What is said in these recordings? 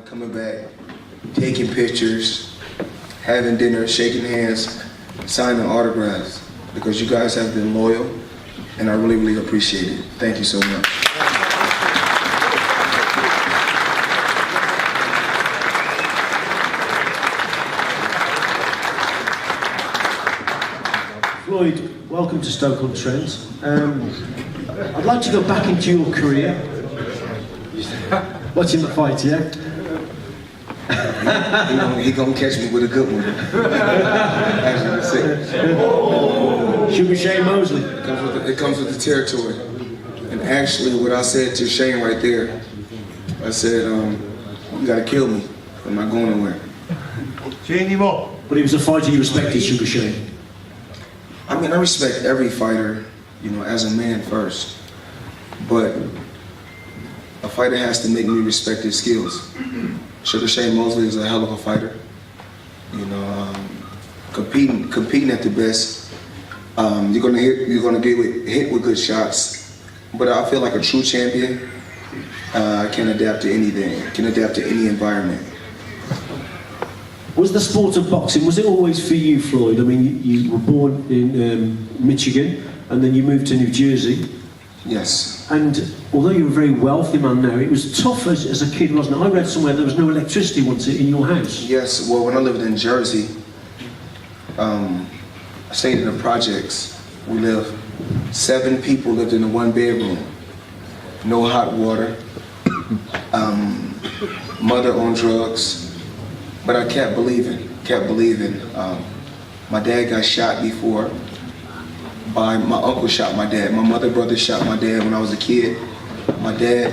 mind coming back, taking pictures, having dinner, shaking hands, signing autographs, because you guys have been loyal, and I really, really appreciate it. Thank you so much. Floyd, welcome to Stoke-on-Trent. I'd like to go back into your career. Watching the fight, yeah? He gonna catch me with a good one. As you can see. Should be Shane Mosley. It comes with the territory. And actually, what I said to Shane right there, I said, you gotta kill me. I'm not going nowhere. But he was a fighter you respected, Sugar Shane. I mean, I respect every fighter, you know, as a man first. But a fighter has to make me respect his skills. Sugar Shane Mosley is a hell of a fighter. You know, competing at the best. You're gonna get hit with good shots. But I feel like a true champion can adapt to anything, can adapt to any environment. Was the sport of boxing, was it always for you, Floyd? I mean, you were born in Michigan, and then you moved to New Jersey. Yes. And although you're a very wealthy man now, it was tough as a kid, wasn't it? I read somewhere there was no electricity once in your house. Yes, well, when I lived in Jersey, I stayed in the projects. We lived, 7 people lived in a 1-bedroom. No hot water. Mother on drugs. But I kept believing. My dad got shot before. My uncle shot my dad. My mother brother shot my dad when I was a kid. My dad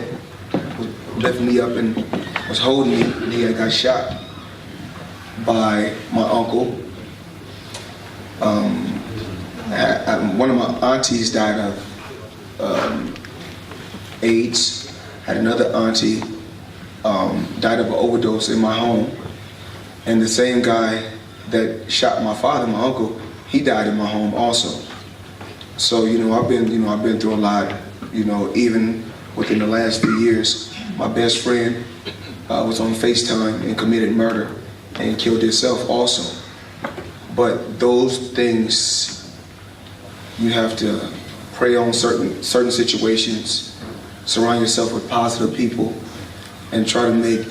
lifted me up and was holding me, and he had got shot by my uncle. One of my aunties died of AIDS. Had another auntie died of an overdose in my home. And the same guy that shot my father, my uncle, he died in my home also. So, you know, I've been through a lot, you know, even within the last few years. My best friend was on FaceTime and committed murder and killed himself also. But those things, you have to pray on certain situations, surround yourself with positive people, and try to make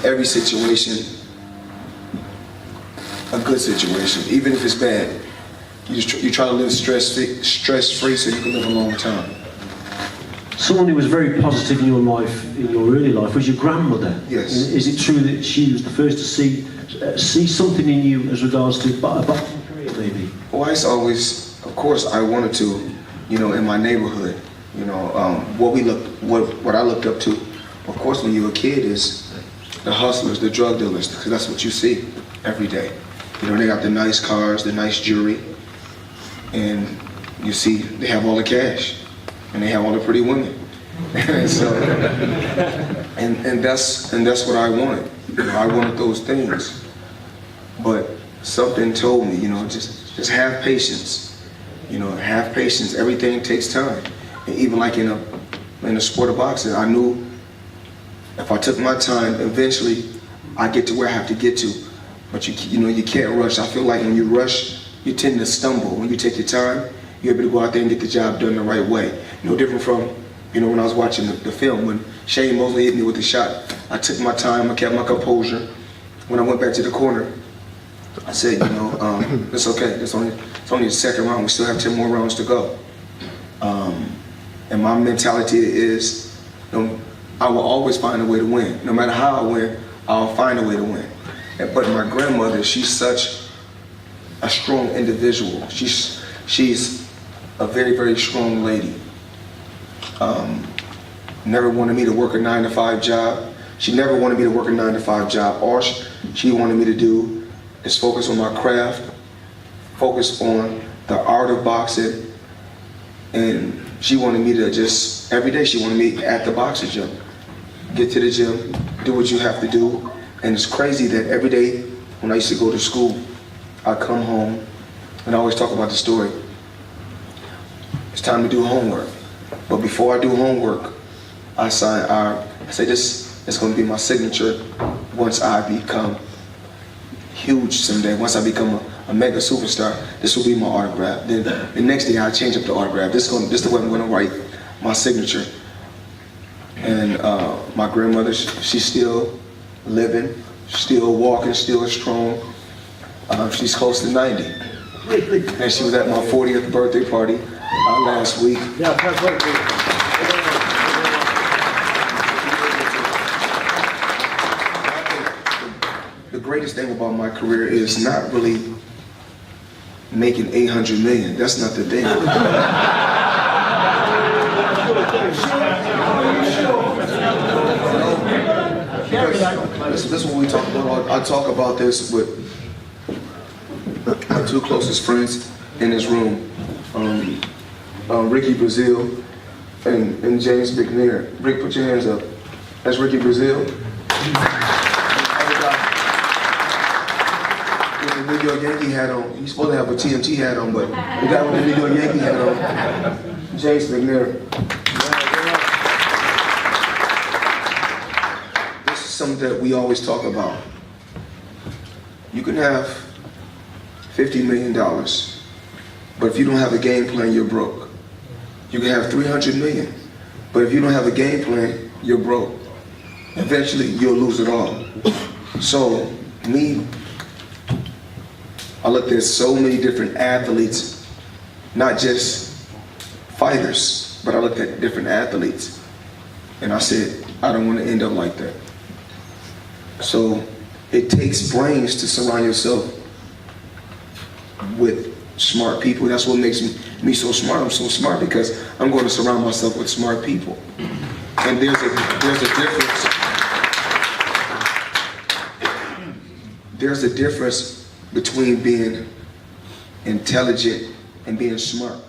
every situation a good situation, even if it's bad. You try to live stress-free so you can live a long time. Someone who was very positive in your life, in your early life, was your grandmother. Yes. Is it true that she was the first to see something in you as regards to a boxing career, maybe? Well, I always, of course, I wanted to, you know, in my neighborhood, you know, what I looked up to, of course, when you're a kid, is the hustlers, the drug dealers, because that's what you see every day. You know, they got the nice cars, the nice jewelry, and you see they have all the cash, and they have all the pretty women. And so, and that's what I wanted. You know, I wanted those things, but something told me, you know, just have patience. You know, have patience. Everything takes time, and even like in the sport of boxing, I knew if I took my time, eventually I get to where I have to get to. But you know, you can't rush. I feel like when you rush, you tend to stumble. When you take your time, you're able to go out there and get the job done the right way. No different from, you know, when I was watching the film, when Shane Mosley hit me with the shot, I took my time, I kept my composure. When I went back to the corner, I said, you know, it's okay. It's only the second round. We still have 10 more rounds to go. And my mentality is, you know, I will always find a way to win. No matter how I win, I'll find a way to win. But my grandmother, she's such a strong individual. She's a very, very strong lady. Never wanted me to work a 9-to-5 job. She never wanted me to work a 9-to-5 job. All she wanted me to do is focus on my craft, focus on the art of boxing, and she wanted me to just, every day she wanted me at the boxing gym. Get to the gym, do what you have to do. And it's crazy that every day when I used to go to school, I come home, and I always talk about the story. It's time to do homework. But before I do homework, I say, this It's going to be my signature once I become huge someday. Once I become a mega superstar, this will be my autograph. Then the next day I'll change up the autograph. This is the way I'm going to write my signature. And my grandmother, she's still living, still walking, still strong. She's close to 90. And she was at my 40th birthday party last week. Yeah, perfect. The greatest thing about my career is not really making 800 million. That's not the thing. This is what we talk about. I talk about this with my two closest friends in this room, Ricky Brazil and James McNair. Rick, put your hands up. That's Ricky Brazil. New York Yankee hat on. He's supposed to have a TMT hat on, but the guy with the New York Yankee hat on, James McNair. This is something that we always talk about. You can have $50 million, but if you don't have a game plan, you're broke. You can have 300 million, but if you don't have a game plan, you're broke. Eventually, you'll lose it all. So, I looked at so many different athletes, not just fighters, but I looked at different athletes. And I said, I don't want to end up like that. So it takes brains to surround yourself with smart people. That's what makes me so smart. I'm so smart because I'm going to surround myself with smart people. And there's a difference. There's a difference between being intelligent and being smart.